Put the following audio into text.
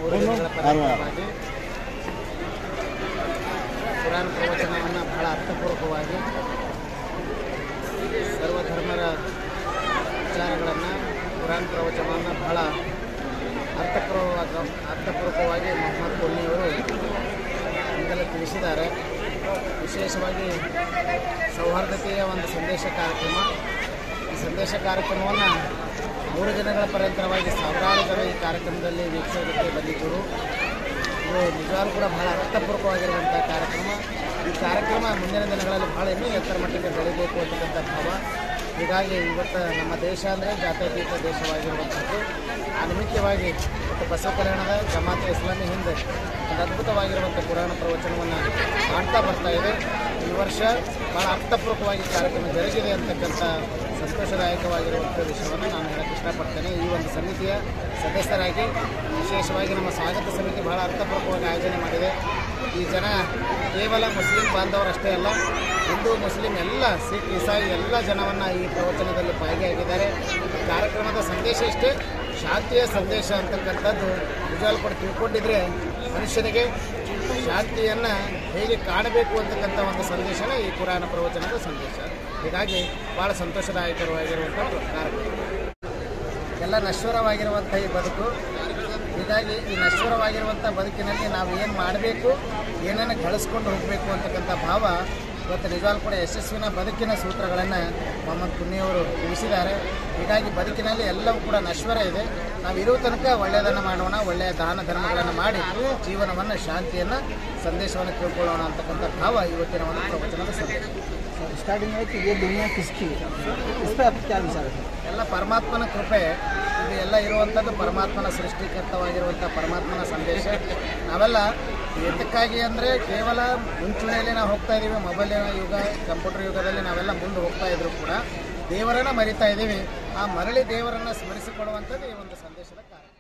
3 ದಿನಗಳ ಪರ್ಯಂತವಾಗಿ ಕುರಾನ್ ಪ್ರವಚನವನ್ನು ಬಹಳ ಅರ್ಥಪೂರ್ವಕವಾಗಿ ಸರ್ವಧರ್ಮರ ವಿಚಾರಗಳನ್ನು ಕುರಾನ್ ಪ್ರವಚನವನ್ನು ಬಹಳ ಅರ್ಥಪೂರ್ವಕವಾಗಿ ಮೊಹಮ್ಮದ್ ಕುನ್ನಿಯವರು ಈಗಲೇ ತಿಳಿಸಿದ್ದಾರೆ. ವಿಶೇಷವಾಗಿ ಸೌಹಾರ್ದತೆಯ ಒಂದು ಸಂದೇಶ ಕಾರ್ಯಕ್ರಮ. ಈ ಸಂದೇಶ ಕಾರ್ಯಕ್ರಮವನ್ನು 3 ದಿನಗಳ ಪರ್ಯಂತರವಾಗಿ ಸಾವಿರಾರು ಜನ ಈ ಕಾರ್ಯಕ್ರಮದಲ್ಲಿ ವೀಕ್ಷಕರಿಗೆ ಬಂದಿದ್ದರು. ಇದು ನಿಜವಾಗ್ಲೂ ಕೂಡ ಬಹಳ ಅರ್ಥಪೂರ್ವಕವಾಗಿರುವಂಥ ಕಾರ್ಯಕ್ರಮ. ಈ ಕಾರ್ಯಕ್ರಮ ಮುಂದಿನ ದಿನಗಳಲ್ಲಿ ಬಹಳ ಇನ್ನೂ ಎತ್ತರ ಮಟ್ಟಿಗೆ ಬೆಳೀಬೇಕು ಅಂತಕ್ಕಂಥ ಭಾವ. ಹೀಗಾಗಿ ಇವತ್ತು ನಮ್ಮ ದೇಶ ಅಂದರೆ ಜಾತ್ಯತೀತ ದೇಶವಾಗಿರುವಂಥದ್ದು. ಆ ನಿಮಿತ್ತವಾಗಿ ಮತ್ತು ಬಸವ ಕಲ್ಯಾಣದ ಜಮಾತೆ ಇಸ್ಲಾಮಿ ಹಿಂದೆ ಒಂದು ಅದ್ಭುತವಾಗಿರುವಂಥ ಪುರಾಣ ಪ್ರವಚನವನ್ನು ಮಾಡ್ತಾ ಬರ್ತಾ ಇದೆ. ಈ ವರ್ಷ ಭಾಳ ಅರ್ಥಪೂರ್ವಕವಾಗಿ ಕಾರ್ಯಕ್ರಮ ಜರುಗಿದೆ ಅಂತಕ್ಕಂಥ ಸಂತೋಷದಾಯಕವಾಗಿರುವಂಥ ವಿಷಯವನ್ನು ನಾನು ಹೇಳಕ್ಕೆ ಇಷ್ಟಪಡ್ತೇನೆ. ಈ ಒಂದು ಸಮಿತಿಯ ಸದಸ್ಯರಾಗಿ ವಿಶೇಷವಾಗಿ ನಮ್ಮ ಸ್ವಾಗತ ಸಮಿತಿ ಬಹಳ ಅರ್ಥಪೂರ್ವಕವಾಗಿ ಆಯೋಜನೆ ಮಾಡಿದೆ. ಈ ಜನ ಕೇವಲ ಮುಸ್ಲಿಂ ಬಾಂಧವರಷ್ಟೇ ಅಲ್ಲ, ಹಿಂದೂ ಮುಸ್ಲಿಂ ಎಲ್ಲ ಸಿಖ್ ಇಸಾಯಿ ಎಲ್ಲ ಜನವನ್ನು ಈ ಪ್ರವಚನದಲ್ಲಿ ಭಾಗಿಯಾಗಿದ್ದಾರೆ. ಕಾರ್ಯಕ್ರಮದ ಸಂದೇಶ ಇಷ್ಟೇ, ಶಾಂತಿಯ ಸಂದೇಶ ಅಂತಕ್ಕಂಥದ್ದು ನಿಜವಾಗ್ಲೂ ಕೂಡ ತಿಳ್ಕೊಂಡಿದ್ರೆ ಮನುಷ್ಯನಿಗೆ ಶಾಂತಿಯನ್ನು ಹೇಗೆ ಕಾಣಬೇಕು ಅಂತಕ್ಕಂಥ ಒಂದು ಸಂದೇಶನೇ ಈ ಪುರಾಣ ಪ್ರವಚನದ ಸಂದೇಶ. ಹೀಗಾಗಿ ಭಾಳ ಸಂತೋಷದಾಯಕರವಾಗಿರುವಂಥ ಕಾರ್ಯಕ್ರಮ. ಎಲ್ಲ ನಶ್ವರವಾಗಿರುವಂಥ ಈ ಬದುಕು. ಹೀಗಾಗಿ ಈ ನಶ್ವರವಾಗಿರುವಂಥ ಬದುಕಿನಲ್ಲಿ ನಾವು ಏನು ಮಾಡಬೇಕು, ಏನನ್ನು ಗಳಿಸ್ಕೊಂಡು ಹೋಗಬೇಕು ಅಂತಕ್ಕಂಥ ಭಾವ ಇವತ್ತು ನಿಜವಾಗ್ಲೂ ಕೂಡ ಯಶಸ್ವಿನ ಬದುಕಿನ ಸೂತ್ರಗಳನ್ನು ಮೊಹಮ್ಮದ್ ಕುನ್ನಿಯವರು ತಿಳಿಸಿದ್ದಾರೆ. ಹೀಗಾಗಿ ಬದುಕಿನಲ್ಲಿ ಎಲ್ಲವೂ ಕೂಡ ನಶ್ವರ ಇದೆ. ನಾವು ಇರೋ ತನಕ ಒಳ್ಳೆಯದನ್ನು ಮಾಡೋಣ, ಒಳ್ಳೆಯ ದಾನ ಧರ್ಮಗಳನ್ನು ಮಾಡಿ ಜೀವನವನ್ನು ಶಾಂತಿಯನ್ನು ಸಂದೇಶವನ್ನು ತಿಳ್ಕೊಳ್ಳೋಣ ಅಂತಕ್ಕಂಥ ಭಾವ ಇವತ್ತಿನ ಒಂದು ಪ್ರವಚನದ ಸಂದೇಶ. ಸ್ಟಾರ್ಟಿಂಗ್ ಆಯಿತು ಈ ದುನಿಯಾ ಕಿಸ್ಕಿ ವಿಚಾರ ಎಲ್ಲ ಪರಮಾತ್ಮನ ಕೃಪೆ. ಇದು ಎಲ್ಲ ಇರುವಂಥದ್ದು ಪರಮಾತ್ಮನ ಸೃಷ್ಟಿಕರ್ತವಾಗಿರುವಂಥ ಪರಮಾತ್ಮನ ಸಂದೇಶ. ನಾವೆಲ್ಲ ಎದಕ್ಕಾಗಿ ಅಂದರೆ ಕೇವಲ ಮುಂಚೂಣಿಯಲ್ಲಿ ನಾವು ಹೋಗ್ತಾ ಇದ್ದೀವಿ. ಮೊಬೈಲ್ ಯುಗ, ಕಂಪ್ಯೂಟರ್ ಯುಗದಲ್ಲಿ ನಾವೆಲ್ಲ ಮುಂದೆ ಹೋಗ್ತಾ ಇದ್ರು ಕೂಡ ದೇವರನ್ನು ಮರಿತಾ ಇದ್ದೀವಿ. ಆ ಮರಳಿ ದೇವರನ್ನು ಸ್ಮರಿಸಿಕೊಳ್ಳುವಂಥದ್ದು ಈ ಒಂದು ಸಂದೇಶದ ಕಾರ್ಯ.